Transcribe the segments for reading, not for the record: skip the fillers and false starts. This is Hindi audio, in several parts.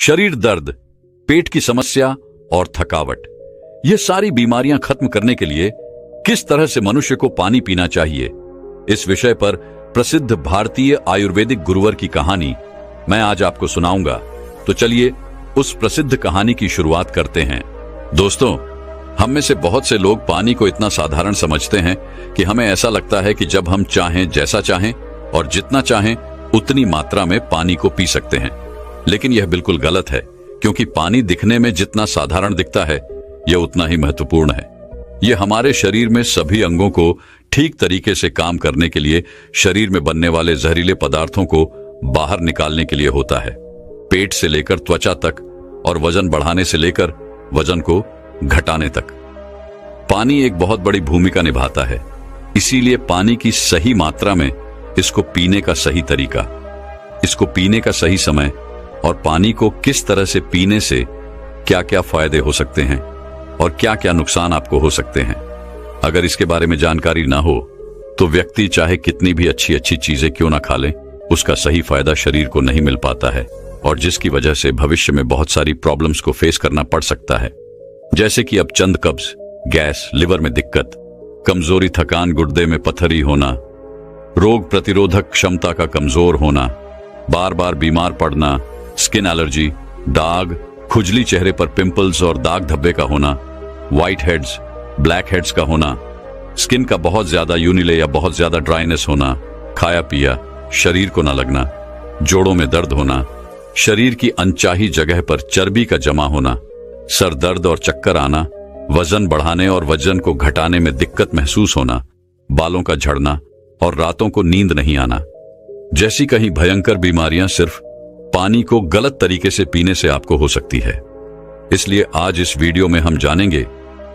शरीर दर्द, पेट की समस्या और थकावट, ये सारी बीमारियां खत्म करने के लिए किस तरह से मनुष्य को पानी पीना चाहिए, इस विषय पर प्रसिद्ध भारतीय आयुर्वेदिक गुरुवर की कहानी मैं आज आपको सुनाऊंगा। तो चलिए उस प्रसिद्ध कहानी की शुरुआत करते हैं। दोस्तों, हम में से बहुत से लोग पानी को इतना साधारण समझते हैं कि हमें ऐसा लगता है कि जब हम चाहें, जैसा चाहें और जितना चाहें उतनी मात्रा में पानी को पी सकते हैं। लेकिन यह बिल्कुल गलत है, क्योंकि पानी दिखने में जितना साधारण दिखता है यह उतना ही महत्वपूर्ण है। यह हमारे शरीर में सभी अंगों को ठीक तरीके से काम करने के लिए, शरीर में बनने वाले जहरीले पदार्थों को बाहर निकालने के लिए होता है। पेट से लेकर त्वचा तक और वजन बढ़ाने से लेकर वजन को घटाने तक पानी एक बहुत बड़ी भूमिका निभाता है। इसीलिए पानी की सही मात्रा में, इसको पीने का सही तरीका, इसको पीने का सही समय और पानी को किस तरह से पीने से क्या क्या फायदे हो सकते हैं और क्या क्या नुकसान आपको हो सकते हैं, अगर इसके बारे में जानकारी ना हो तो व्यक्ति चाहे कितनी भी अच्छी अच्छी चीजें क्यों ना खा ले, उसका सही फायदा शरीर को नहीं मिल पाता है और जिसकी वजह से भविष्य में बहुत सारी प्रॉब्लम्स को फेस करना पड़ सकता है। जैसे कि अब चंद कब्ज, गैस, लिवर में दिक्कत, कमजोरी, थकान, गुर्दे में पथरी होना, रोग प्रतिरोधक क्षमता का कमजोर होना, बार बार बीमार पड़ना, स्किन एलर्जी, दाग, खुजली, चेहरे पर पिंपल्स और दाग धब्बे का होना, व्हाइट हेड्स, ब्लैक हेड्स का होना, स्किन का बहुत ज्यादा यूनिले या बहुत ज्यादा ड्राइनेस होना, खाया पिया शरीर को न लगना, जोड़ों में दर्द होना, शरीर की अनचाही जगह पर चर्बी का जमा होना, सर दर्द और चक्कर आना, वजन बढ़ाने और वजन को घटाने में दिक्कत महसूस होना, बालों का झड़ना और रातों को नींद नहीं आना जैसी कई भयंकर बीमारियां सिर्फ पानी को गलत तरीके से पीने से आपको हो सकती है। इसलिए आज इस वीडियो में हम जानेंगे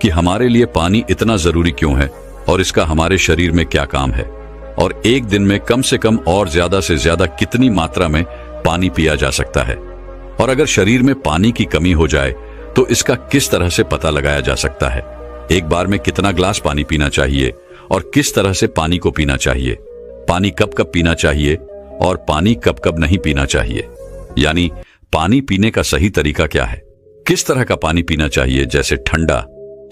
कि हमारे लिए पानी इतना जरूरी क्यों है और इसका हमारे शरीर में क्या काम है, और एक दिन में कम से कम और ज्यादा से ज्यादा कितनी मात्रा में पानी पिया जा सकता है, और अगर शरीर में पानी की कमी हो जाए तो इसका किस तरह से पता लगाया जा सकता है। एक बार में कितना ग्लास पानी पीना चाहिए और किस तरह से पानी को पीना चाहिए, पानी कब कब पीना चाहिए और पानी कब कब नहीं पीना चाहिए, यानी पानी पीने का सही तरीका क्या है, किस तरह का पानी पीना चाहिए, जैसे ठंडा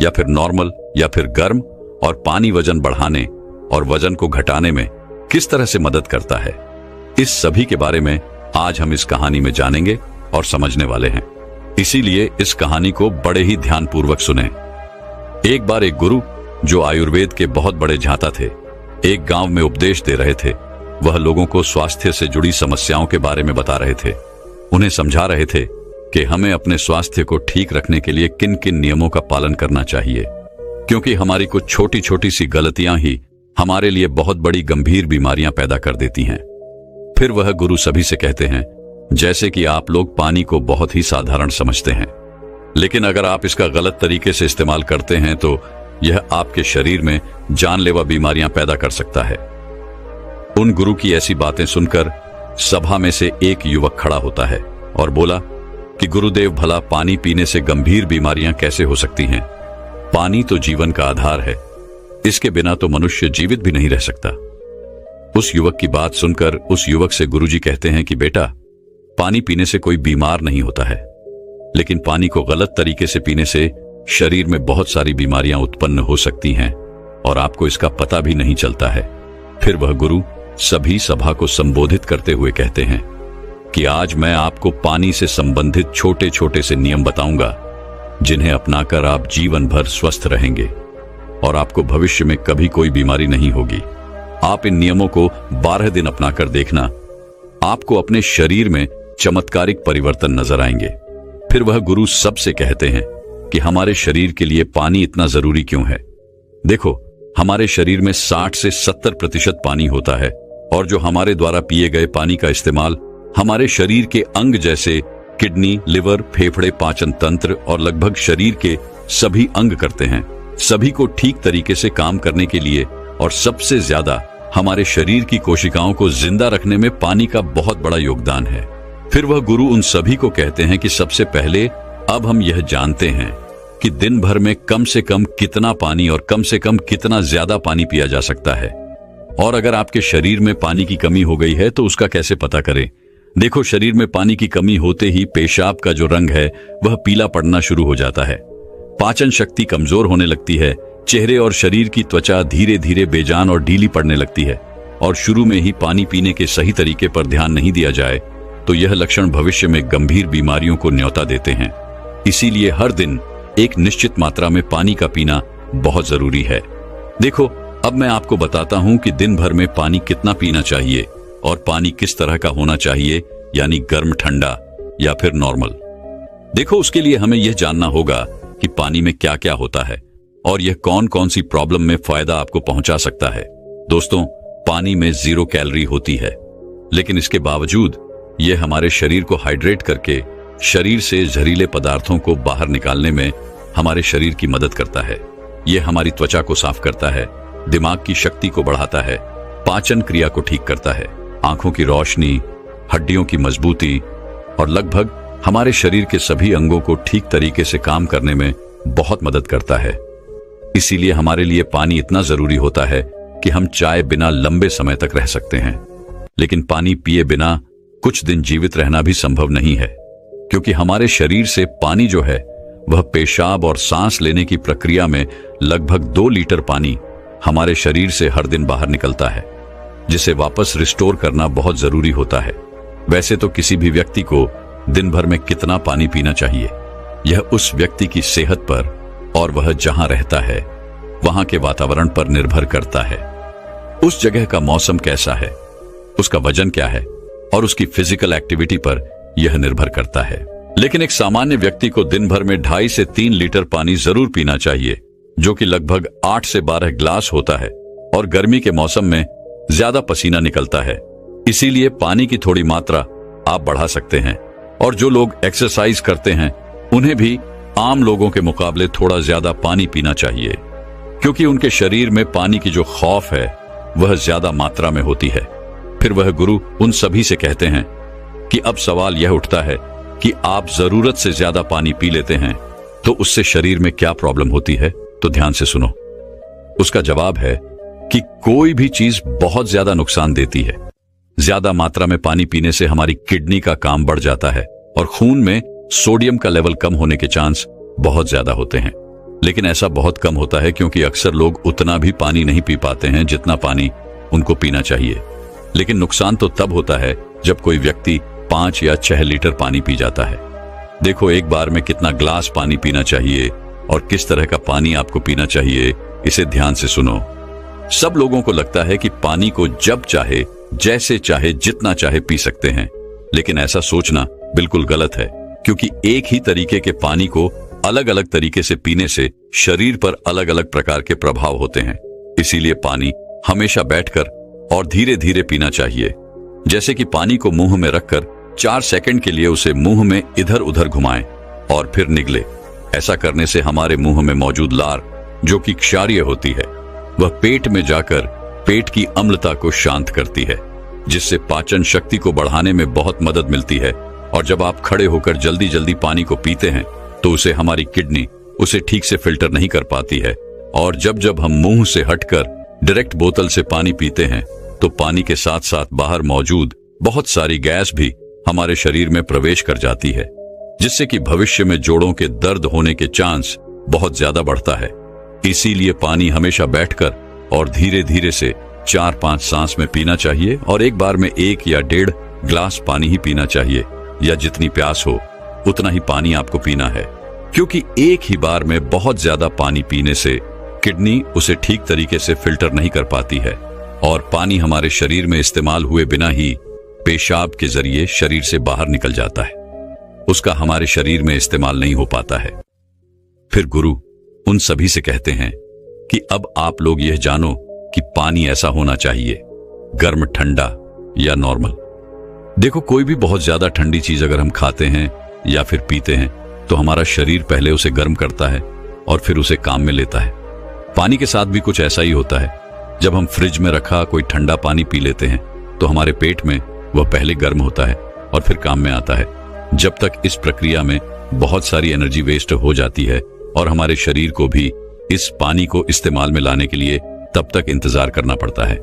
या फिर नॉर्मल या फिर गर्म, और पानी वजन बढ़ाने और वजन को घटाने में किस तरह से मदद करता है। इस सभी के बारे में आज हम इस कहानी में जानेंगे और समझने वाले हैं। इसीलिए इस कहानी को बड़े ही ध्यानपूर्वक सुने। एक बार एक गुरु, जो आयुर्वेद के बहुत बड़े झांता थे, एक गांव में उपदेश दे रहे थे। वह लोगों को स्वास्थ्य से जुड़ी समस्याओं के बारे में बता रहे थे। उन्हें समझा रहे थे कि हमें अपने स्वास्थ्य को ठीक रखने के लिए किन किन नियमों का पालन करना चाहिए, क्योंकि हमारी कुछ छोटी छोटी सी गलतियां ही हमारे लिए बहुत बड़ी गंभीर बीमारियां पैदा कर देती हैं। फिर वह गुरु सभी से कहते हैं, जैसे कि आप लोग पानी को बहुत ही साधारण समझते हैं, लेकिन अगर आप इसका गलत तरीके से इस्तेमाल करते हैं तो यह आपके शरीर में जानलेवा बीमारियां पैदा कर सकता है। उन गुरु की ऐसी बातें सुनकर सभा में से एक युवक खड़ा होता है और बोला कि गुरुदेव, भला पानी पीने से गंभीर बीमारियां कैसे हो सकती हैं? पानी तो जीवन का आधार है, इसके बिना तो मनुष्य जीवित भी नहीं रह सकता। उस युवक की बात सुनकर उस युवक से गुरुजी कहते हैं कि बेटा, पानी पीने से कोई बीमार नहीं होता है, लेकिन पानी को गलत तरीके से पीने से शरीर में बहुत सारी बीमारियां उत्पन्न हो सकती हैं और आपको इसका पता भी नहीं चलता है। फिर वह गुरु सभी सभा को संबोधित करते हुए कहते हैं कि आज मैं आपको पानी से संबंधित छोटे छोटे से नियम बताऊंगा, जिन्हें अपनाकर आप जीवन भर स्वस्थ रहेंगे और आपको भविष्य में कभी कोई बीमारी नहीं होगी। आप इन नियमों को 12 दिन अपनाकर देखना, आपको अपने शरीर में चमत्कारिक परिवर्तन नजर आएंगे। फिर वह गुरु सबसे कहते हैं कि हमारे शरीर के लिए पानी इतना जरूरी क्यों है। देखो, हमारे शरीर में 60 से 70% पानी होता है, और जो हमारे द्वारा पिए गए पानी का इस्तेमाल हमारे शरीर के अंग जैसे किडनी, लिवर, फेफड़े, पाचन तंत्र और लगभग शरीर के सभी अंग करते हैं। सभी को ठीक तरीके से काम करने के लिए और सबसे ज्यादा हमारे शरीर की कोशिकाओं को जिंदा रखने में पानी का बहुत बड़ा योगदान है। फिर वह गुरु उन सभी को कहते हैं कि सबसे पहले अब हम यह जानते हैं कि दिन भर में कम से कम कितना पानी और कम से कम कितना ज्यादा पानी पिया जा सकता है, और अगर आपके शरीर में पानी की कमी हो गई है तो उसका कैसे पता करें। देखो, शरीर में पानी की कमी होते ही पेशाब का जो रंग है वह पीला पड़ना शुरू हो जाता है। पाचन शक्ति कमजोर होने लगती है। चेहरे और शरीर की त्वचा धीरे धीरे बेजान और ढीली पड़ने लगती है। और शुरू में ही पानी पीने के सही तरीके पर ध्यान नहीं दिया जाए तो यह लक्षण भविष्य में गंभीर बीमारियों को न्योता देते हैं। इसीलिए हर दिन एक निश्चित मात्रा में पानी का पीना बहुत जरूरी है। देखो, अब मैं आपको बताता हूं कि दिन भर में पानी कितना पीना चाहिए और पानी किस तरह का होना चाहिए, यानी गर्म, ठंडा या फिर नॉर्मल। देखो, उसके लिए हमें यह जानना होगा कि पानी में क्या क्या होता है और यह कौन कौन सी प्रॉब्लम में फायदा आपको पहुंचा सकता है। दोस्तों, पानी में 0 कैलोरी होती है, लेकिन इसके बावजूद यह हमारे शरीर को हाइड्रेट करके शरीर से जहरीले पदार्थों को बाहर निकालने में हमारे शरीर की मदद करता है। यह हमारी त्वचा को साफ करता है, दिमाग की शक्ति को बढ़ाता है, पाचन क्रिया को ठीक करता है, आंखों की रोशनी, हड्डियों की मजबूती और लगभग हमारे शरीर के सभी अंगों को ठीक तरीके से काम करने में बहुत मदद करता है। इसीलिए हमारे लिए पानी इतना जरूरी होता है कि हम चाय बिना लंबे समय तक रह सकते हैं, लेकिन पानी पिए बिना कुछ दिन जीवित रहना भी संभव नहीं है, क्योंकि हमारे शरीर से पानी जो है वह पेशाब और सांस लेने की प्रक्रिया में लगभग 2 लीटर पानी हमारे शरीर से हर दिन बाहर निकलता है, जिसे वापस रिस्टोर करना बहुत जरूरी होता है। वैसे तो किसी भी व्यक्ति को दिन भर में कितना पानी पीना चाहिए, यह उस व्यक्ति की सेहत पर और वह जहां रहता है वहां के वातावरण पर निर्भर करता है। उस जगह का मौसम कैसा है, उसका वजन क्या है और उसकी फिजिकल एक्टिविटी पर यह निर्भर करता है। लेकिन एक सामान्य व्यक्ति को दिन भर में 2.5 से 3 लीटर पानी जरूर पीना चाहिए, जो कि लगभग 8 से 12 ग्लास होता है। और गर्मी के मौसम में ज्यादा पसीना निकलता है, इसीलिए पानी की थोड़ी मात्रा आप बढ़ा सकते हैं। और जो लोग एक्सरसाइज करते हैं उन्हें भी आम लोगों के मुकाबले थोड़ा ज्यादा पानी पीना चाहिए, क्योंकि उनके शरीर में पानी की जो खौफ है वह ज्यादा मात्रा में होती है। फिर वह गुरु उन सभी से कहते हैं कि अब सवाल यह उठता है कि आप जरूरत से ज्यादा पानी पी लेते हैं तो उससे शरीर में क्या प्रॉब्लम होती है। तो ध्यान से सुनो। उसका जवाब है कि कोई भी चीज बहुत ज्यादा नुकसान देती है। ज्यादा मात्रा में पानी पीने से हमारी किडनी का काम बढ़ जाता है और खून में सोडियम का लेवल कम होने के चांस बहुत ज्यादा होते हैं। लेकिन ऐसा बहुत कम होता है, क्योंकि अक्सर लोग उतना भी पानी नहीं पी पाते हैं जितना पानी उनको पीना चाहिए। लेकिन नुकसान तो तब होता है जब कोई व्यक्ति 5 या 6 लीटर पानी पी जाता है। देखो, एक बार में कितना ग्लास पानी पीना चाहिए और किस तरह का पानी आपको पीना चाहिए, इसे ध्यान से सुनो। सब लोगों को लगता है कि पानी को जब चाहे, जैसे चाहे, जितना चाहे पी सकते हैं, लेकिन ऐसा सोचना बिल्कुल गलत है, क्योंकि एक ही तरीके के पानी को अलग अलग तरीके से पीने से शरीर पर अलग अलग प्रकार के प्रभाव होते हैं। इसीलिए पानी हमेशा बैठकर और धीरे धीरे पीना चाहिए। जैसे कि पानी को मुंह में रखकर 4 सेकंड के लिए उसे मुंह में इधर उधर घुमाएं और फिर निगले। ऐसा करने से हमारे मुंह में मौजूद लार, जो कि क्षारीय होती है, वह पेट में जाकर पेट की अम्लता को शांत करती है, जिससे पाचन शक्ति को बढ़ाने में बहुत मदद मिलती है। और जब आप खड़े होकर जल्दी जल्दी पानी को पीते हैं तो उसे हमारी किडनी उसे ठीक से फिल्टर नहीं कर पाती है। और जब जब हम मुंह से हटकर डायरेक्ट बोतल से पानी पीते हैं तो पानी के साथ साथ बाहर मौजूद बहुत सारी गैस भी हमारे शरीर में प्रवेश कर जाती है, जिससे कि भविष्य में जोड़ों के दर्द होने के चांस बहुत ज्यादा बढ़ता है। इसीलिए पानी हमेशा बैठकर और धीरे धीरे से 4-5 सांस में पीना चाहिए और एक बार में 1 या 1.5 ग्लास पानी ही पीना चाहिए, या जितनी प्यास हो उतना ही पानी आपको पीना है। क्योंकि एक ही बार में बहुत ज्यादा पानी पीने से किडनी उसे ठीक तरीके से फिल्टर नहीं कर पाती है और पानी हमारे शरीर में इस्तेमाल हुए बिना ही पेशाब के जरिए शरीर से बाहर निकल जाता है, उसका हमारे शरीर में इस्तेमाल नहीं हो पाता है। फिर गुरु उन सभी से कहते हैं कि अब आप लोग यह जानो कि पानी ऐसा होना चाहिए, गर्म, ठंडा या नॉर्मल। देखो, कोई भी बहुत ज्यादा ठंडी चीज अगर हम खाते हैं या फिर पीते हैं तो हमारा शरीर पहले उसे गर्म करता है और फिर उसे काम में लेता है। पानी के साथ भी कुछ ऐसा ही होता है। जब हम फ्रिज में रखा कोई ठंडा पानी पी लेते हैं तो हमारे पेट में वह पहले गर्म होता है और फिर काम में आता है। जब तक इस प्रक्रिया में बहुत सारी एनर्जी वेस्ट हो जाती है और हमारे शरीर को भी इस पानी को इस्तेमाल में लाने के लिए तब तक इंतजार करना पड़ता है,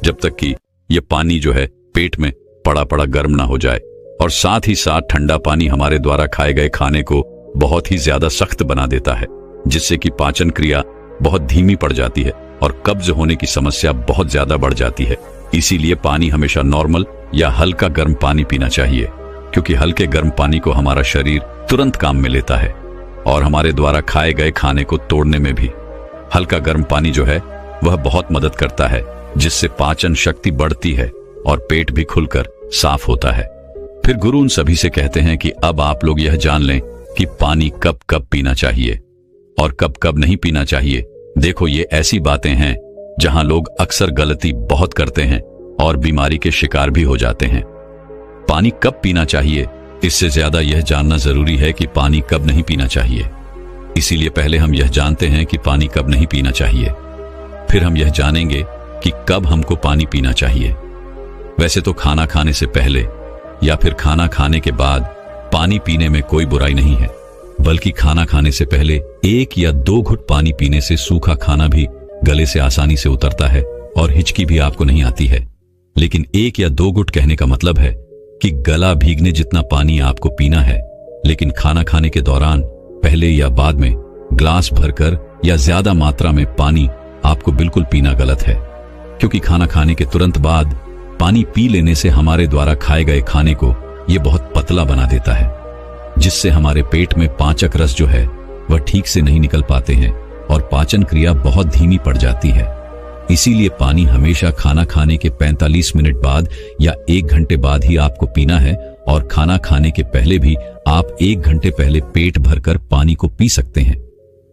जब तक कि यह पानी जो है पेट में पड़ा पड़ा गर्म ना हो जाए, और साथ ही साथ ठंडा पानी हमारे द्वारा खाए गए खाने को बहुत ही ज्यादा सख्त बना देता है, जिससे कि पाचन क्रिया बहुत धीमी पड़ जाती है और कब्ज होने की समस्या बहुत ज्यादा बढ़ जाती है। इसीलिए पानी हमेशा नॉर्मल या हल्का गर्म पानी पीना चाहिए, क्योंकि हल्के गर्म पानी को हमारा शरीर तुरंत काम में लेता है और हमारे द्वारा खाए गए खाने को तोड़ने में भी हल्का गर्म पानी जो है वह बहुत मदद करता है, जिससे पाचन शक्ति बढ़ती है और पेट भी खुलकर साफ होता है। फिर गुरु उन सभी से कहते हैं कि अब आप लोग यह जान लें कि पानी कब कब पीना चाहिए और कब कब नहीं पीना चाहिए। देखो, ये ऐसी बातें हैं जहां लोग अक्सर गलती बहुत करते हैं और बीमारी के शिकार भी हो जाते हैं। पानी कब पीना चाहिए, इससे ज्यादा यह जानना जरूरी है कि पानी कब नहीं पीना चाहिए। इसीलिए पहले हम यह जानते हैं कि पानी कब नहीं पीना चाहिए, फिर हम यह जानेंगे कि कब हमको पानी पीना चाहिए। वैसे तो खाना खाने से पहले या फिर खाना खाने के बाद पानी पीने में कोई बुराई नहीं है, बल्कि खाना खाने से पहले 1 या 2 घुट पानी पीने से सूखा खाना भी गले से आसानी से उतरता है और हिचकी भी आपको नहीं आती है। लेकिन 1 या 2 घुट कहने का मतलब है कि गला भीगने जितना पानी आपको पीना है, लेकिन खाना खाने के दौरान पहले या बाद में ग्लास भरकर या ज्यादा मात्रा में पानी आपको बिल्कुल पीना गलत है, क्योंकि खाना खाने के तुरंत बाद पानी पी लेने से हमारे द्वारा खाए गए खाने को यह बहुत पतला बना देता है, जिससे हमारे पेट में पाचक रस जो है वह ठीक से नहीं निकल पाते हैं और पाचन क्रिया बहुत धीमी पड़ जाती है। इसीलिए पानी हमेशा खाना खाने के 45 मिनट बाद या 1 घंटे बाद ही आपको पीना है, और खाना खाने के पहले भी आप 1 घंटे पहले पेट भरकर पानी को पी सकते हैं।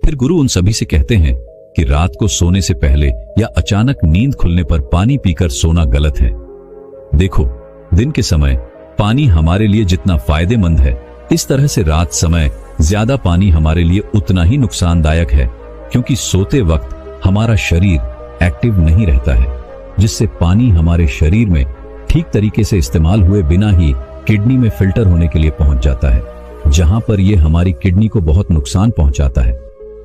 फिर गुरु उन सभी से कहते हैं कि रात को सोने से पहले या अचानक नींद खुलने पर पानी पीकर सोना गलत है। देखो, दिन के समय पानी हमारे लिए जितना फायदेमंद है, इस तरह से रात समय ज्यादा पानी हमारे लिए उतना ही नुकसानदायक है, क्योंकि सोते वक्त हमारा शरीर एक्टिव नहीं रहता है, जिससे पानी हमारे शरीर में ठीक तरीके से इस्तेमाल हुए बिना ही किडनी में फिल्टर होने के लिए पहुंच जाता है, जहां पर यह हमारी किडनी को बहुत नुकसान पहुंचाता है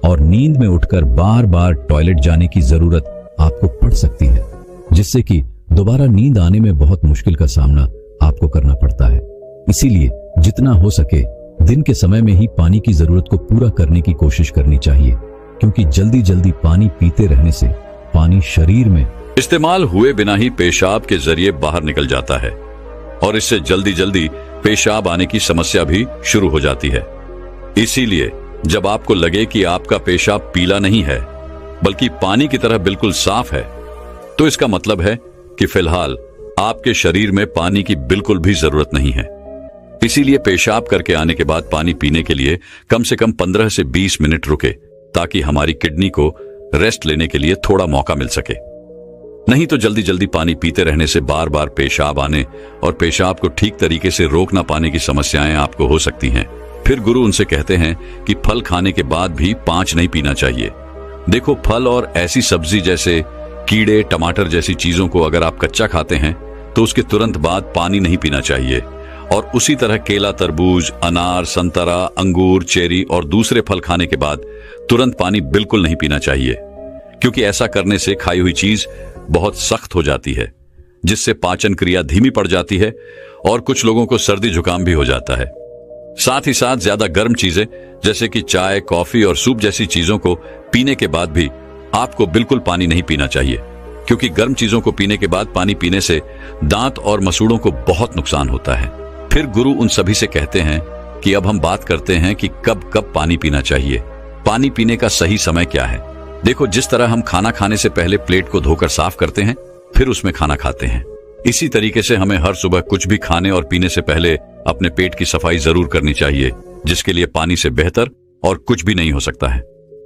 और नींद में उठकर बार बार टॉयलेट जाने की जरूरत आपको पड़ सकती है, जिससे कि दोबारा नींद आने में बहुत मुश्किल का सामना आपको करना पड़ता है। इसीलिए जितना हो सके दिन के समय में ही पानी की जरूरत को पूरा करने की कोशिश करनी चाहिए, क्योंकि जल्दी जल्दी पानी पीते रहने से पानी शरीर में इस्तेमाल हुए बिना ही पेशाब के जरिए बाहर निकल जाता है और इससे जल्दी जल्दी पेशाब आने की समस्या भी शुरू हो जाती है। इसीलिए जब आपको लगे कि आपका पेशाब पीला नहीं है बल्कि पानी की तरह बिल्कुल साफ है, तो इसका मतलब है कि फिलहाल आपके शरीर में पानी की बिल्कुल भी जरूरत नहीं है। इसीलिए पेशाब करके आने के बाद पानी पीने के लिए कम से कम 15 से 20 मिनट रुके, ताकि हमारी किडनी को रेस्ट लेने के लिए थोड़ा मौका मिल सके। नहीं तो जल्दी जल्दी पानी पीते रहने से बार बार पेशाब आने और पेशाब को ठीक तरीके से रोक ना पाने की समस्याएं आपको हो सकती हैं। फिर गुरु उनसे कहते हैं कि फल खाने के बाद भी 5 नहीं पीना चाहिए। देखो, फल और ऐसी सब्जी जैसे कीड़े, टमाटर जैसी चीजों को अगर आप कच्चा खाते हैं तो उसके तुरंत बाद पानी नहीं पीना चाहिए, और उसी तरह केला, तरबूज, अनार, संतरा, अंगूर, चेरी और दूसरे फल खाने के बाद तुरंत पानी बिल्कुल नहीं पीना चाहिए, क्योंकि ऐसा करने से खाई हुई चीज बहुत सख्त हो जाती है, जिससे पाचन क्रिया धीमी पड़ जाती है और कुछ लोगों को सर्दी जुकाम भी हो जाता है। साथ ही साथ ज्यादा गर्म चीजें जैसे कि चाय, कॉफी और सूप जैसी चीजों को पीने के बाद भी आपको बिल्कुल पानी नहीं पीना चाहिए, क्योंकि गर्म चीजों को पीने के बाद पानी पीने से दांत और मसूड़ों को बहुत नुकसान होता है। फिर गुरु उन सभी से कहते हैं कि अब हम बात करते हैं कि कब कब पानी पीना चाहिए। पानी पीने का सही समय क्या है? देखो, जिस तरह हम खाना खाने से पहले प्लेट को धोकर साफ करते हैं, फिर उसमें खाना खाते हैं, इसी तरीके से हमें हर सुबह कुछ भी खाने और पीने से पहले अपने पेट की सफाई जरूर करनी चाहिए, जिसके लिए पानी से बेहतर और कुछ भी नहीं हो सकता है।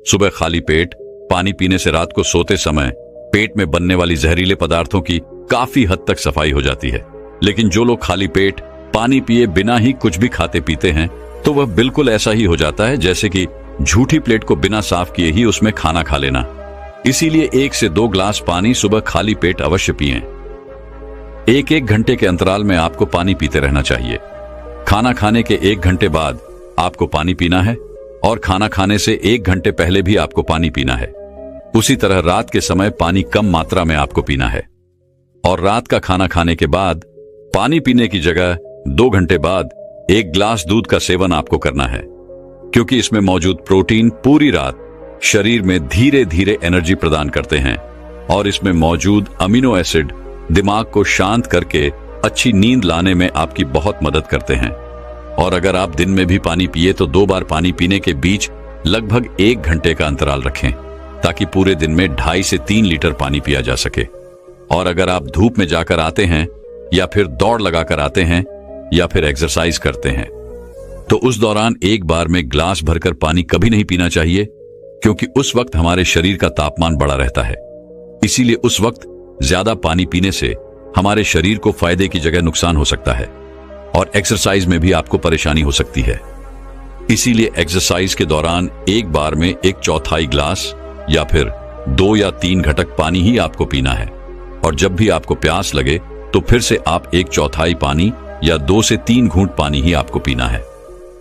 सुबह खाली पेट पानी पीने से रात को सोते समय पेट में बनने वाली जहरीले पदार्थों की काफी हद तक सफाई हो जाती है। लेकिन जो लोग खाली पेट पानी पिए बिना ही कुछ भी खाते पीते हैं, तो वह बिल्कुल ऐसा ही हो जाता है जैसे कि झूठी प्लेट को बिना साफ किए ही उसमें खाना खा लेना। इसीलिए 1 से 2 ग्लास पानी सुबह खाली पेट अवश्य पिएं। 1-1 घंटे के अंतराल में आपको पानी पीते रहना चाहिए। खाना खाने के 1 घंटे बाद आपको पानी पीना है और खाना खाने से 1 घंटे पहले भी आपको पानी पीना है। उसी तरह रात के समय पानी कम मात्रा में आपको पीना है और रात का खाना खाने के बाद पानी पीने की जगह 2 घंटे बाद 1 गिलास दूध का सेवन आपको करना है, क्योंकि इसमें मौजूद प्रोटीन पूरी रात शरीर में धीरे धीरे एनर्जी प्रदान करते हैं और इसमें मौजूद अमीनो एसिड दिमाग को शांत करके अच्छी नींद लाने में आपकी बहुत मदद करते हैं। और अगर आप दिन में भी पानी पिए तो 2 बार पानी पीने के बीच लगभग 1 घंटे का अंतराल रखें, ताकि पूरे दिन में 2.5 से 3 लीटर पानी पिया जा सके। और अगर आप धूप में जाकर आते हैं या फिर दौड़ लगाकर आते हैं या फिर एक्सरसाइज करते हैं तो उस दौरान एक बार में ग्लास भरकर पानी कभी नहीं पीना चाहिए, क्योंकि उस वक्त हमारे शरीर का तापमान बढ़ा रहता है। इसीलिए उस वक्त ज्यादा पानी पीने से हमारे शरीर को फायदे की जगह नुकसान हो सकता है और एक्सरसाइज में भी आपको परेशानी हो सकती है। इसीलिए एक्सरसाइज के दौरान एक बार में 1/4 गिलास या फिर 2 या 3 घटक पानी ही आपको पीना है। और जब भी आपको प्यास लगे तो फिर से आप 1/4 पानी या 2 से 3 घूंट पानी ही आपको पीना है।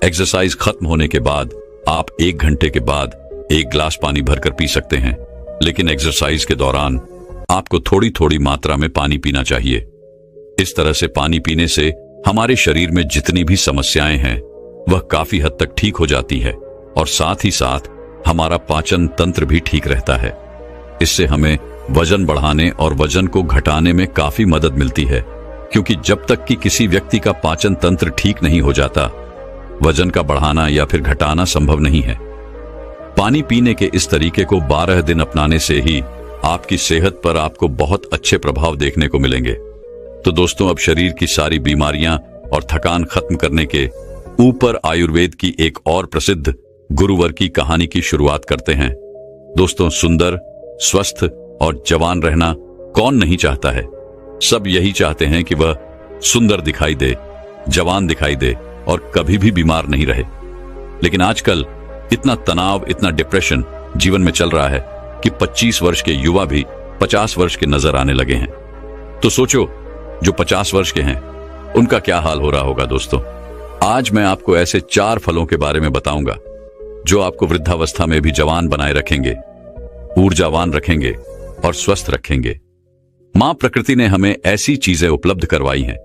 एक्सरसाइज खत्म होने के बाद आप 1 घंटे के बाद 1 गिलास पानी भरकर पी सकते हैं, लेकिन एक्सरसाइज के दौरान आपको थोड़ी थोड़ी मात्रा में पानी पीना चाहिए। इस तरह से पानी पीने से हमारे शरीर में जितनी भी समस्याएं हैं वह काफी हद तक ठीक हो जाती है और साथ ही साथ हमारा पाचन तंत्र भी ठीक रहता है। इससे हमें वजन बढ़ाने और वजन को घटाने में काफी मदद मिलती है, क्योंकि जब तक कि किसी व्यक्ति का पाचन तंत्र ठीक नहीं हो जाता, वजन का बढ़ाना या फिर घटाना संभव नहीं है। पानी पीने के इस तरीके को 12 दिन अपनाने से ही आपकी सेहत पर आपको बहुत अच्छे प्रभाव देखने को मिलेंगे। तो दोस्तों, अब शरीर की सारी बीमारियां और थकान खत्म करने के ऊपर आयुर्वेद की एक और प्रसिद्ध गुरुवर की कहानी की शुरुआत करते हैं। दोस्तों, सुंदर, स्वस्थ और जवान रहना कौन नहीं चाहता है। सब यही चाहते हैं कि वह सुंदर दिखाई दे, जवान दिखाई दे और कभी भी बीमार नहीं रहे। लेकिन आजकल इतना तनाव, इतना डिप्रेशन जीवन में चल रहा है कि 25 वर्ष के युवा भी 50 वर्ष के नजर आने लगे हैं। तो सोचो, जो 50 वर्ष के हैं उनका क्या हाल हो रहा होगा। दोस्तों, आज मैं आपको ऐसे 4 फलों के बारे में बताऊंगा जो आपको वृद्धावस्था में भी जवान बनाए रखेंगे, ऊर्जावान रखेंगे और स्वस्थ रखेंगे। मां प्रकृति ने हमें ऐसी चीजें उपलब्ध करवाई हैं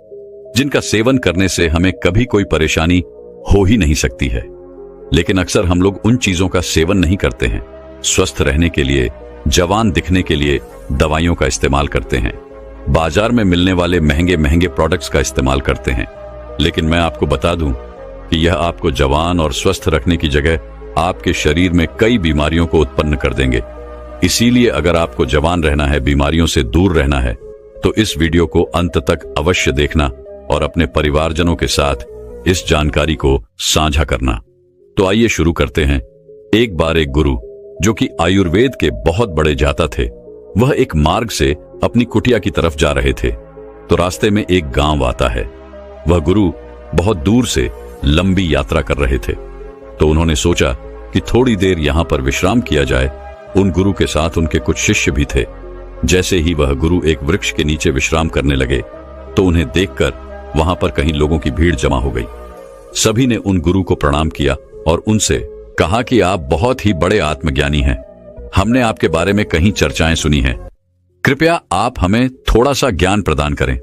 जिनका सेवन करने से हमें कभी कोई परेशानी हो ही नहीं सकती है। लेकिन अक्सर हम लोग उन चीजों का सेवन नहीं करते हैं। स्वस्थ रहने के लिए, जवान दिखने के लिए दवाइयों का इस्तेमाल करते हैं, बाजार में मिलने वाले महंगे महंगे प्रोडक्ट्स का इस्तेमाल करते हैं। लेकिन मैं आपको बता दूं कि यह आपको जवान और स्वस्थ रखने की जगह आपके शरीर में कई बीमारियों को उत्पन्न कर देंगे। इसीलिए अगर आपको जवान रहना है, बीमारियों से दूर रहना है, तो इस वीडियो को अंत तक अवश्य देखना और अपने परिवारजनों के साथ इस जानकारी को साझा करना। तो आइए शुरू करते हैं। एक बार एक गुरु, जो कि आयुर्वेद के बहुत बड़े जाता थे, वह एक मार्ग से अपनी कुटिया की तरफ जा रहे थे। तो रास्ते में एक गांव आता है। वह गुरु बहुत दूर से लंबी यात्रा कर रहे थे, तो उन्होंने सोचा कि थोड़ी देर यहां पर विश्राम किया जाए। उन गुरु के साथ उनके कुछ शिष्य भी थे। जैसे ही वह गुरु एक वृक्ष के नीचे विश्राम करने लगे तो उन्हें देखकर वहां पर कहीं लोगों की भीड़ जमा हो गई। सभी ने उन गुरु को प्रणाम किया और उनसे कहा कि आप बहुत ही बड़े आत्मज्ञानी हैं। हमने आपके बारे में कहीं चर्चाएं सुनी हैं। कृपया आप हमें थोड़ा सा ज्ञान प्रदान करें।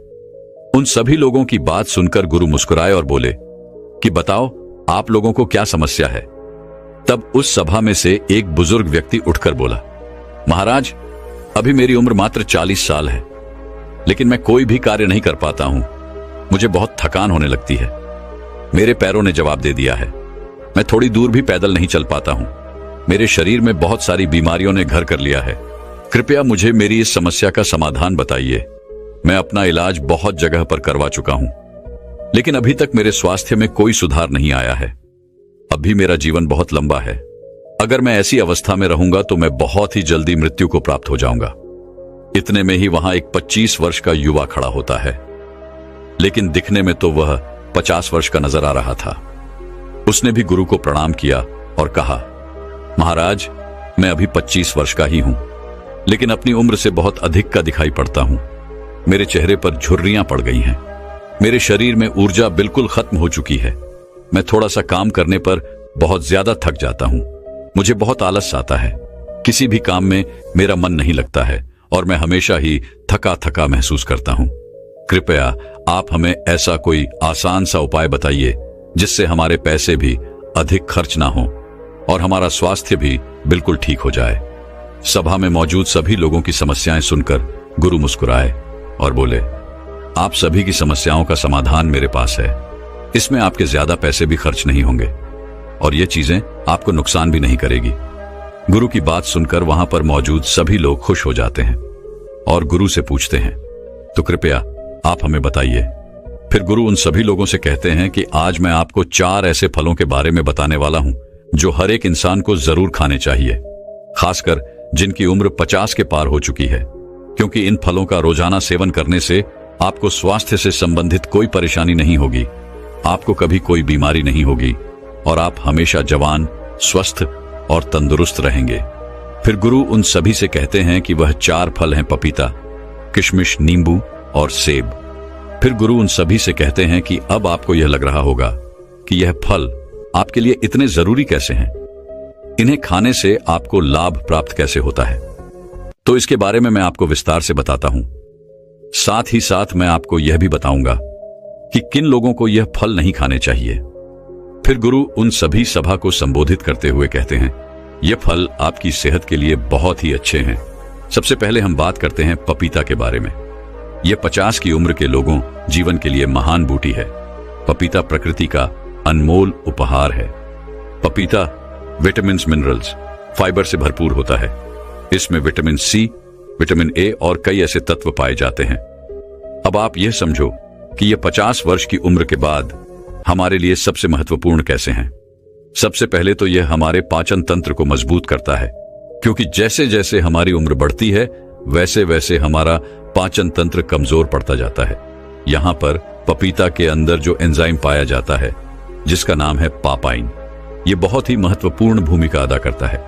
उन सभी लोगों की बात सुनकर गुरु मुस्कुराए और बोले कि बताओ, आप लोगों को क्या समस्या है। तब उस सभा में से एक बुजुर्ग व्यक्ति उठकर बोला, महाराज, अभी मेरी उम्र मात्र 40 साल है, लेकिन मैं कोई भी कार्य नहीं कर पाता हूं। मुझे बहुत थकान होने लगती है। मेरे पैरों ने जवाब दे दिया है। मैं थोड़ी दूर भी पैदल नहीं चल पाता हूं। मेरे शरीर में बहुत सारी बीमारियों ने घर कर लिया है। कृपया मुझे मेरी इस समस्या का समाधान बताइए। मैं अपना इलाज बहुत जगह पर करवा चुका हूं, लेकिन अभी तक मेरे स्वास्थ्य में कोई सुधार नहीं आया है। अभी मेरा जीवन बहुत लंबा है। अगर मैं ऐसी अवस्था में रहूंगा तो मैं बहुत ही जल्दी मृत्यु को प्राप्त हो जाऊंगा। इतने में ही वहां एक 25 वर्ष का युवा खड़ा होता है, लेकिन दिखने में तो वह 50 वर्ष का नजर आ रहा था। उसने भी गुरु को प्रणाम किया और कहा, महाराज, मैं अभी 25 वर्ष का ही हूं, लेकिन अपनी उम्र से बहुत अधिक का दिखाई पड़ता हूं। मेरे चेहरे पर झुर्रियां पड़ गई हैं। मेरे शरीर में ऊर्जा बिल्कुल खत्म हो चुकी है। मैं थोड़ा सा काम करने पर बहुत ज्यादा थक जाता हूं। मुझे बहुत आलस आता है। किसी भी काम में मेरा मन नहीं लगता है और मैं हमेशा ही थका थका महसूस करता हूं। कृपया आप हमें ऐसा कोई आसान सा उपाय बताइए जिससे हमारे पैसे भी अधिक खर्च ना हो और हमारा स्वास्थ्य भी बिल्कुल ठीक हो जाए। सभा में मौजूद सभी लोगों की समस्याएं सुनकर गुरु मुस्कुराए और बोले, आप सभी की समस्याओं का समाधान मेरे पास है। इसमें आपके ज्यादा पैसे भी खर्च नहीं होंगे और ये चीजें आपको नुकसान भी नहीं करेगी। गुरु की बात सुनकर वहां पर मौजूद सभी लोग खुश हो जाते हैं और गुरु से पूछते हैं, तो कृपया आप हमें बताइए। फिर गुरु उन सभी लोगों से कहते हैं कि आज मैं आपको 4 ऐसे फलों के बारे में बताने वाला हूं जो हर एक इंसान को जरूर खाने चाहिए, खासकर जिनकी उम्र 50 के पार हो चुकी है, क्योंकि इन फलों का रोजाना सेवन करने से आपको स्वास्थ्य से संबंधित कोई परेशानी नहीं होगी, आपको कभी कोई बीमारी नहीं होगी और आप हमेशा जवान, स्वस्थ और तंदुरुस्त रहेंगे। फिर गुरु उन सभी से कहते हैं कि वह 4 फल हैं, पपीता, किशमिश, नींबू और सेब। फिर गुरु उन सभी से कहते हैं कि अब आपको यह लग रहा होगा कि यह फल आपके लिए इतने जरूरी कैसे हैं, इन्हें खाने से आपको लाभ प्राप्त कैसे होता है। तो इसके बारे में मैं आपको विस्तार से बताता हूं। साथ ही साथ मैं आपको यह भी बताऊंगा कि किन लोगों को यह फल नहीं खाने चाहिए। फिर गुरु उन सभी सभा को संबोधित करते हुए कहते हैं, यह फल आपकी सेहत के लिए बहुत ही अच्छे हैं। सबसे पहले हम बात करते हैं पपीता के बारे में। यह 50 की उम्र के लोगों जीवन के लिए महान बूटी है। पपीता प्रकृति का अनमोल उपहार है। पपीता विटामिन, मिनरल्स, फाइबर से भरपूर होता है। इसमें विटामिन सी, विटामिन ए और कई ऐसे तत्व पाए जाते हैं। अब आप यह समझो कि यह 50 वर्ष की उम्र के बाद हमारे लिए सबसे महत्वपूर्ण कैसे हैं। सबसे पहले तो यह हमारे पाचन तंत्र को मजबूत करता है, क्योंकि जैसे जैसे हमारी उम्र बढ़ती है वैसे वैसे हमारा पाचन तंत्र कमजोर पड़ता जाता है। यहां पर पपीता के अंदर जो एंजाइम पाया जाता है जिसका नाम है पापाइन, यह बहुत ही महत्वपूर्ण भूमिका अदा करता है।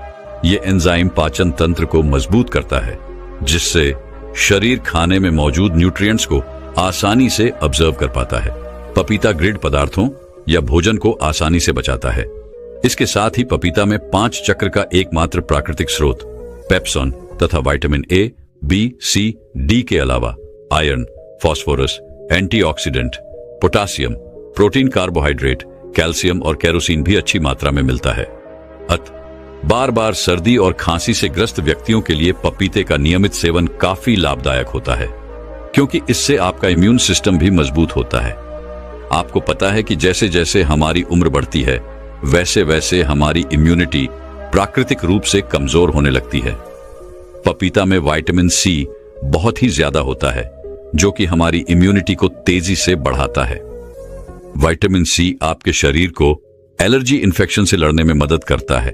यह एंजाइम पाचन तंत्र को मजबूत करता है, जिससे शरीर खाने में मौजूद न्यूट्रिएंट्स को आसानी से ऑब्जर्व कर पाता है। पपीता ग्रिड पदार्थों या भोजन को आसानी से बचाता है। इसके साथ ही पपीता में 5 चक्र का एकमात्र प्राकृतिक स्रोत पेप्सोन तथा vitamin A, B, C, D के अलावा iron, phosphorus, antioxidant, potassium, protein, carbohydrate, calcium और केरोसिन भी अच्छी मात्रा में मिलता है। बार बार सर्दी और खांसी से ग्रस्त व्यक्तियों के लिए पपीते का नियमित सेवन काफी लाभदायक होता है, क्योंकि इससे आपका इम्यून सिस्टम भी मजबूत होता है। आपको पता है कि जैसे जैसे हमारी उम्र बढ़ती है वैसे वैसे हमारी इम्यूनिटी प्राकृतिक रूप से कमजोर होने लगती है। पपीता में विटामिन सी बहुत ही ज्यादा होता है, जो कि हमारी इम्यूनिटी को तेजी से बढ़ाता है। विटामिन सी आपके शरीर को एलर्जी इन्फेक्शन से लड़ने में मदद करता है,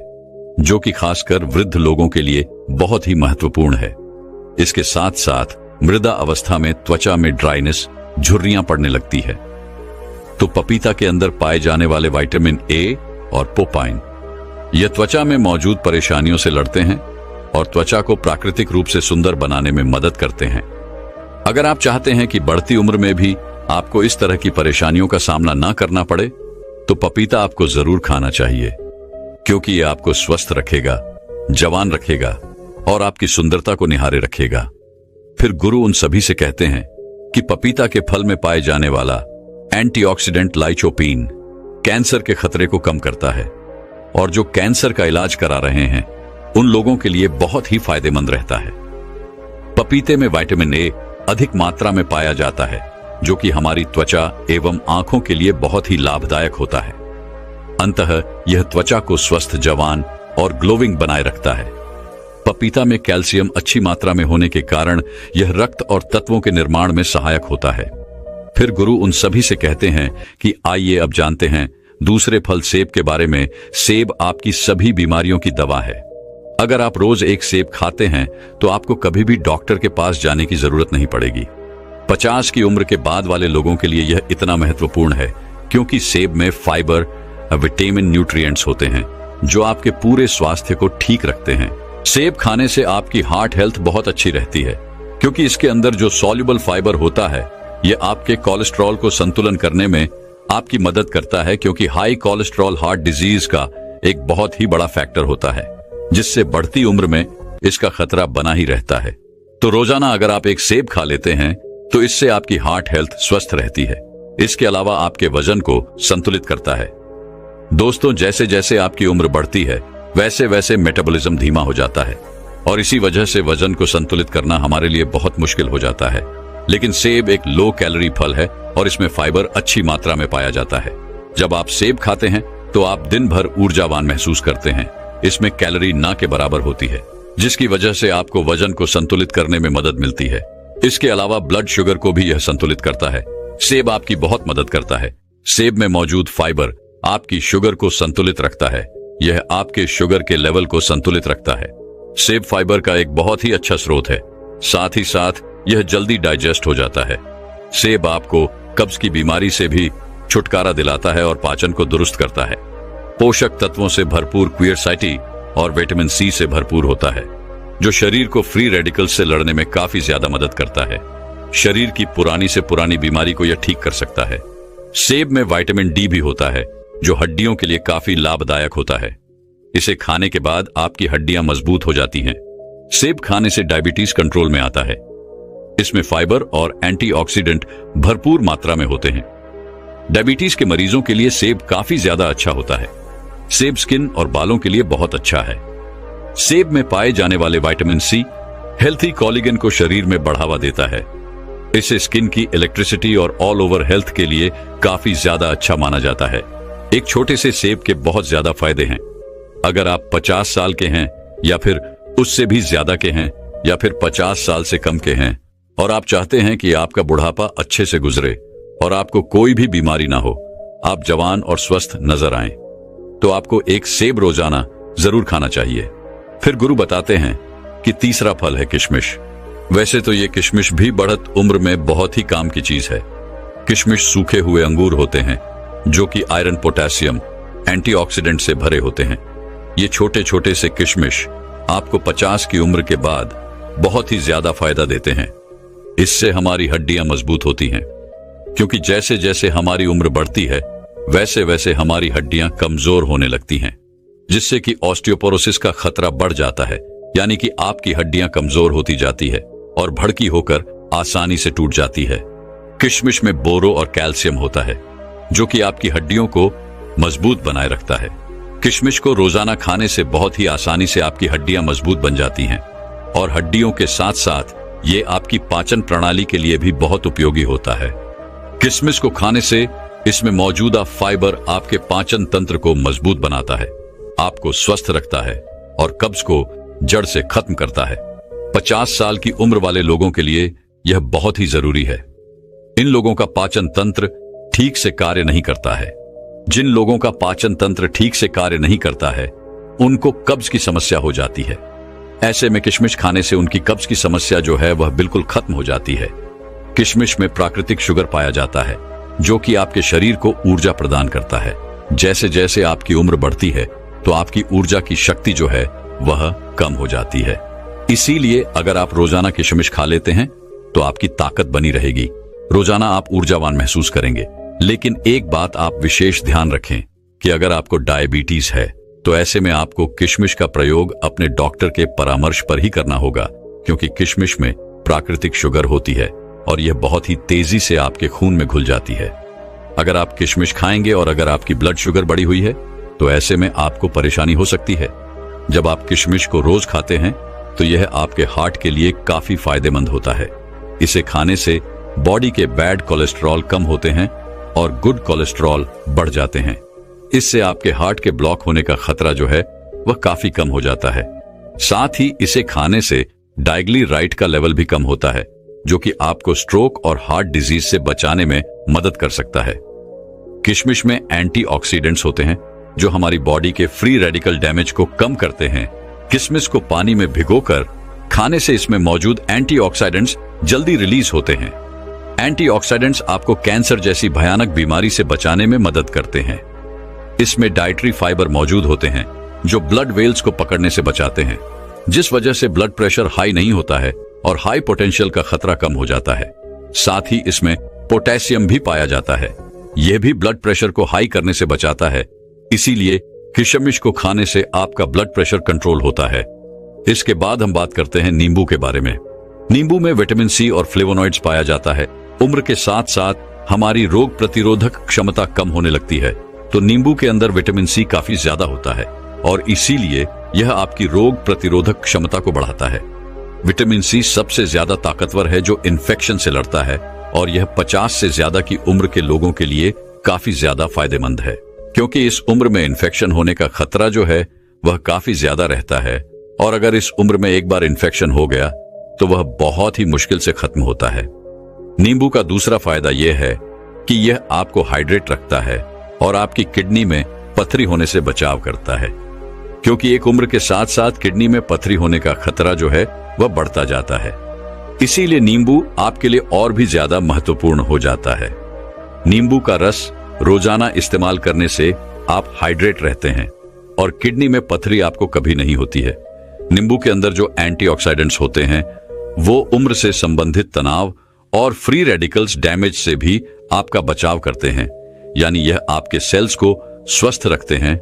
जो कि खासकर वृद्ध लोगों के लिए बहुत ही महत्वपूर्ण है। इसके साथ साथ मृदा अवस्था में त्वचा में ड्राइनेस, झुर्रियां पड़ने लगती है। तो पपीता के अंदर पाए जाने वाले विटामिन ए और पोपाइन यह त्वचा में मौजूद परेशानियों से लड़ते हैं और त्वचा को प्राकृतिक रूप से सुंदर बनाने में मदद करते हैं। अगर आप चाहते हैं कि बढ़ती उम्र में भी आपको इस तरह की परेशानियों का सामना ना करना पड़े, तो पपीता आपको जरूर खाना चाहिए, क्योंकि यह आपको स्वस्थ रखेगा, जवान रखेगा और आपकी सुंदरता को निहारे रखेगा। फिर गुरु उन सभी से कहते हैं कि पपीता के फल में पाए जाने वाला एंटीऑक्सीडेंट लाइकोपीन कैंसर के खतरे को कम करता है और जो कैंसर का इलाज करा रहे हैं उन लोगों के लिए बहुत ही फायदेमंद रहता है। पपीते में विटामिन ए अधिक मात्रा में पाया जाता है, जो कि हमारी त्वचा एवं आंखों के लिए बहुत ही लाभदायक होता है। अंततः यह त्वचा को स्वस्थ, जवान और ग्लोविंग बनाए रखता है। पपीता में कैल्शियम अच्छी मात्रा में होने के कारण यह रक्त और तत्वों के निर्माण में सहायक होता है। फिर गुरु उन सभी से कहते हैं कि आइए अब जानते हैं दूसरे फल सेब के बारे में। सेब आपकी सभी बीमारियों की दवा है। अगर आप रोज एक सेब खाते हैं तो आपको कभी भी डॉक्टर के पास जाने की जरूरत नहीं पड़ेगी। 50 की उम्र के बाद वाले लोगों के लिए यह इतना महत्वपूर्ण है क्योंकि सेब में फाइबर, विटामिन, न्यूट्रिएंट्स होते हैं जो आपके पूरे स्वास्थ्य को ठीक रखते हैं। सेब खाने से आपकी हार्ट हेल्थ बहुत अच्छी रहती है, क्योंकि इसके अंदर जो सॉल्युबल फाइबर होता है यह आपके कोलेस्ट्रॉल को संतुलन करने में आपकी मदद करता है, क्योंकि हाई कोलेस्ट्रॉल हार्ट डिजीज का एक बहुत ही बड़ा फैक्टर होता है, जिससे बढ़ती उम्र में इसका खतरा बना ही रहता है। तो रोजाना अगर आप एक सेब खा लेते हैं तो इससे आपकी हार्ट हेल्थ स्वस्थ रहती है। इसके अलावा आपके वजन को संतुलित करता है। दोस्तों, जैसे जैसे आपकी उम्र बढ़ती है वैसे वैसे मेटाबॉलिज्म धीमा हो जाता है और इसी वजह से वजन को संतुलित करना हमारे लिए बहुत मुश्किल हो जाता है। लेकिन सेब एक लो कैलोरी फल है और इसमें फाइबर अच्छी मात्रा में पाया जाता है। जब आप सेब खाते हैं तो आप दिन भर ऊर्जावान महसूस करते हैं। इसमें कैलोरी ना के बराबर होती है, जिसकी वजह से आपको वजन को संतुलित करने में मदद मिलती है। इसके अलावा ब्लड शुगर को भी यह संतुलित करता है। सेब आपकी बहुत मदद करता है। सेब में मौजूद फाइबर आपकी शुगर को संतुलित रखता है। यह आपके शुगर के लेवल को संतुलित रखता है। सेब फाइबर का एक बहुत ही अच्छा स्रोत है। साथ ही साथ यह जल्दी डाइजेस्ट हो जाता है। सेब आपको कब्ज की बीमारी से भी छुटकारा दिलाता है और पाचन को दुरुस्त करता है। पोषक तत्वों से भरपूर क्वियरसाइटी और विटामिन सी से भरपूर होता है, जो शरीर को फ्री रेडिकल्स से लड़ने में काफी ज्यादा मदद करता है। शरीर की पुरानी से पुरानी बीमारी को यह ठीक कर सकता है। सेब में विटामिन डी भी होता है, जो हड्डियों के लिए काफी लाभदायक होता है। इसे खाने के बाद आपकी हड्डियां मजबूत हो जाती हैं। सेब खाने से डायबिटीज कंट्रोल में आता है। इसमें फाइबर और एंटीऑक्सीडेंट भरपूर मात्रा में होते हैं। डायबिटीज के मरीजों के लिए सेब काफी ज्यादा अच्छा होता है। सेब स्किन और बालों के लिए बहुत अच्छा है। सेब में पाए जाने वाले विटामिन सी हेल्थी कोलेजन को शरीर में बढ़ावा देता है। इसे स्किन की इलेक्ट्रिसिटी और ऑल ओवर हेल्थ के लिए काफी ज्यादा अच्छा माना जाता है। एक छोटे से सेब के बहुत ज्यादा फायदे हैं। अगर आप 50 साल के हैं या फिर उससे भी ज्यादा के हैं या फिर 50 साल से कम के हैं और आप चाहते हैं कि आपका बुढ़ापा अच्छे से गुजरे और आपको कोई भी बीमारी ना हो, आप जवान और स्वस्थ नजर आएं, तो आपको एक सेब रोजाना जरूर खाना चाहिए। फिर गुरु बताते हैं कि तीसरा फल है किशमिश। वैसे तो ये किशमिश भी बढ़त उम्र में बहुत ही काम की चीज है। किशमिश सूखे हुए अंगूर होते हैं जो कि आयरन, पोटेशियम, एंटीऑक्सीडेंट से भरे होते हैं। ये छोटे छोटे से किशमिश आपको 50 की उम्र के बाद बहुत ही ज्यादा फायदा देते हैं। इससे हमारी हड्डियां मजबूत होती हैं, क्योंकि जैसे जैसे हमारी उम्र बढ़ती है वैसे वैसे हमारी हड्डियां कमजोर होने लगती हैं, जिससे कि ऑस्टियोपोरोसिस का खतरा बढ़ जाता है। यानी कि आपकी हड्डियां कमजोर होती जाती है और भड़की होकर आसानी से टूट जाती है। किशमिश में बोरो और कैल्शियम होता है, जो कि आपकी हड्डियों को मजबूत बनाए रखता है। किशमिश को रोजाना खाने से बहुत ही आसानी से आपकी हड्डियां मजबूत बन जाती हैं और हड्डियों के साथ साथ ये आपकी पाचन प्रणाली के लिए भी बहुत उपयोगी होता है। किशमिश को खाने से इसमें मौजूदा फाइबर आपके पाचन तंत्र को मजबूत बनाता है, आपको स्वस्थ रखता है और कब्ज को जड़ से खत्म करता है। 50 साल की उम्र वाले लोगों के लिए यह बहुत ही जरूरी है। इन लोगों का पाचन तंत्र ठीक से कार्य नहीं करता है। जिन लोगों का पाचन तंत्र ठीक से कार्य नहीं करता है उनको कब्ज की समस्या हो जाती है। ऐसे में किशमिश खाने से उनकी कब्ज की समस्या जो है वह बिल्कुल खत्म हो जाती है। किशमिश में प्राकृतिक शुगर पाया जाता है, जो कि आपके शरीर को ऊर्जा प्रदान करता है। जैसे जैसे आपकी उम्र बढ़ती है तो आपकी ऊर्जा की शक्ति जो है वह कम हो जाती है। इसीलिए अगर आप रोजाना किशमिश खा लेते हैं तो आपकी ताकत बनी रहेगी, रोजाना आप ऊर्जावान महसूस करेंगे। लेकिन एक बात आप विशेष ध्यान रखें कि अगर आपको डायबिटीज है तो ऐसे में आपको किशमिश का प्रयोग अपने डॉक्टर के परामर्श पर ही करना होगा, क्योंकि किशमिश में प्राकृतिक शुगर होती है और यह बहुत ही तेजी से आपके खून में घुल जाती है। अगर आप किशमिश खाएंगे और अगर आपकी ब्लड शुगर बढ़ी हुई है तो ऐसे में आपको परेशानी हो सकती है। जब आप किशमिश को रोज खाते हैं तो यह आपके हार्ट के लिए काफी फायदेमंद होता है। इसे खाने से बॉडी के बैड कोलेस्ट्रॉल कम होते हैं और गुड कोलेस्ट्रॉल बढ़ जाते हैं। इससे आपके हार्ट के ब्लॉक होने का खतरा जो है वह काफी कम हो जाता है। साथ ही इसे खाने से डाइग्लीराइट का लेवल भी कम होता है, जो कि आपको स्ट्रोक और हार्ट डिजीज से बचाने में मदद कर सकता है। किशमिश में एंटीऑक्सीडेंट्स होते हैं जो हमारी बॉडी के फ्री रेडिकल डैमेज को कम करते हैं। किशमिश को पानी में भिगोकर खाने से इसमें मौजूद एंटीऑक्सीडेंट्स जल्दी रिलीज होते हैं। एंटीऑक्सीडेंट्स आपको कैंसर जैसी भयानक बीमारी से बचाने में मदद करते हैं। इसमें डाइटरी फाइबर मौजूद होते हैं जो ब्लड वेल्स को पकड़ने से बचाते हैं, जिस वजह से ब्लड प्रेशर हाई नहीं होता है और हाई पोटेंशियल का खतरा कम हो जाता है। साथ ही इसमें पोटेशियम भी पाया जाता है, यह भी ब्लड प्रेशर को हाई करने से बचाता है। इसीलिए किशमिश को खाने से आपका ब्लड प्रेशर कंट्रोल होता है। इसके बाद हम बात करते हैं नींबू के बारे में। नींबू में विटामिन सी और फ्लेवोनॉइड्स पाया जाता है। उम्र के साथ साथ हमारी रोग प्रतिरोधक क्षमता कम होने लगती है, तो नींबू के अंदर विटामिन सी काफी ज्यादा होता है और इसीलिए यह आपकी रोग प्रतिरोधक क्षमता को बढ़ाता है। विटामिन सी सबसे ज्यादा ताकतवर है जो इन्फेक्शन से लड़ता है और यह 50 से ज्यादा की उम्र के लोगों के लिए काफी ज्यादा फायदेमंद है, क्योंकि इस उम्र में इन्फेक्शन होने का खतरा जो है वह काफी ज्यादा रहता है और अगर इस उम्र में एक बार इन्फेक्शन हो गया तो वह बहुत ही मुश्किल से खत्म होता है। नींबू का दूसरा फायदा यह है कि यह आपको हाइड्रेट रखता है और आपकी किडनी में पथरी होने से बचाव करता है, क्योंकि एक उम्र के साथ साथ किडनी में पथरी होने का खतरा जो है वह बढ़ता जाता है। इसीलिए नींबू आपके लिए और भी ज्यादा महत्वपूर्ण हो जाता है। नींबू का रस रोजाना इस्तेमाल करने से आप हाइड्रेट रहते हैं और किडनी में पथरी आपको कभी नहीं होती है। नींबू के अंदर जो एंटीऑक्सीडेंट्स होते हैं वो उम्र से संबंधित तनाव और फ्री रेडिकल्स डैमेज से भी आपका बचाव करते हैं, यानी यह आपके सेल्स को स्वस्थ रखते हैं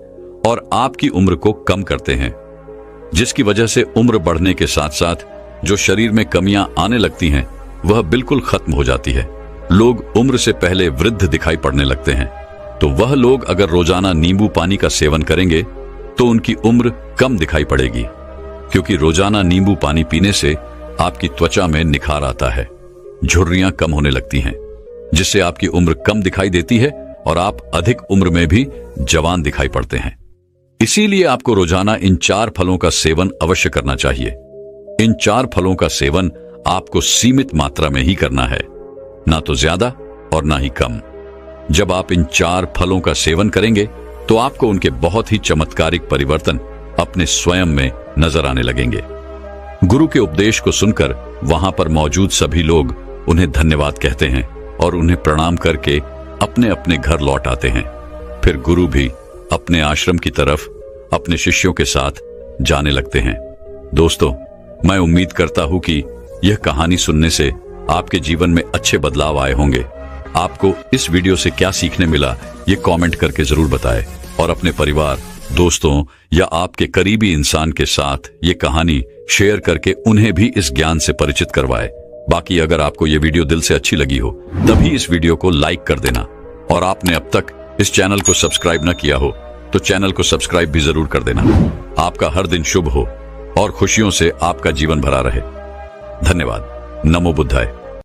और आपकी उम्र को कम करते हैं, जिसकी वजह से उम्र बढ़ने के साथ साथ जो शरीर में कमियां आने लगती हैं वह बिल्कुल खत्म हो जाती है। लोग उम्र से पहले वृद्ध दिखाई पड़ने लगते हैं, तो वह लोग अगर रोजाना नींबू पानी का सेवन करेंगे तो उनकी उम्र कम दिखाई पड़ेगी, क्योंकि रोजाना नींबू पानी पीने से आपकी त्वचा में निखार आता है, झुर्रियां कम होने लगती हैं, जिससे आपकी उम्र कम दिखाई देती है और आप अधिक उम्र में भी जवान दिखाई पड़ते हैं। इसीलिए आपको रोजाना इन 4 फलों का सेवन अवश्य करना चाहिए। इन 4 फलों का सेवन आपको सीमित मात्रा में ही करना है, ना तो ज्यादा और ना ही कम। जब आप इन 4 फलों का सेवन करेंगे तो आपको उनके बहुत ही चमत्कारिक परिवर्तन अपने स्वयं में नजर आने लगेंगे। गुरु के उपदेश को सुनकर वहां पर मौजूद सभी लोग उन्हें धन्यवाद कहते हैं और उन्हें प्रणाम करके अपने अपने घर लौट आते हैं। फिर गुरु भी अपने आश्रम की तरफ अपने शिष्यों के साथ जाने लगते हैं। दोस्तों, मैं उम्मीद करता हूं कि यह कहानी सुनने से आपके जीवन में अच्छे बदलाव आए होंगे। आपको इस वीडियो से क्या सीखने मिला ये कमेंट करके जरूर बताएं और अपने परिवार, दोस्तों या आपके करीबी इंसान के साथ ये कहानी शेयर करके उन्हें भी इस ज्ञान से परिचित करवाएं। बाकी अगर आपको ये वीडियो दिल से अच्छी लगी हो तभी इस वीडियो को लाइक कर देना और आपने अब तक इस चैनल को सब्सक्राइब न किया हो तो चैनल को सब्सक्राइब भी जरूर कर देना। आपका हर दिन शुभ हो और खुशियों से आपका जीवन भरा रहे। धन्यवाद। नमो बुद्धाय।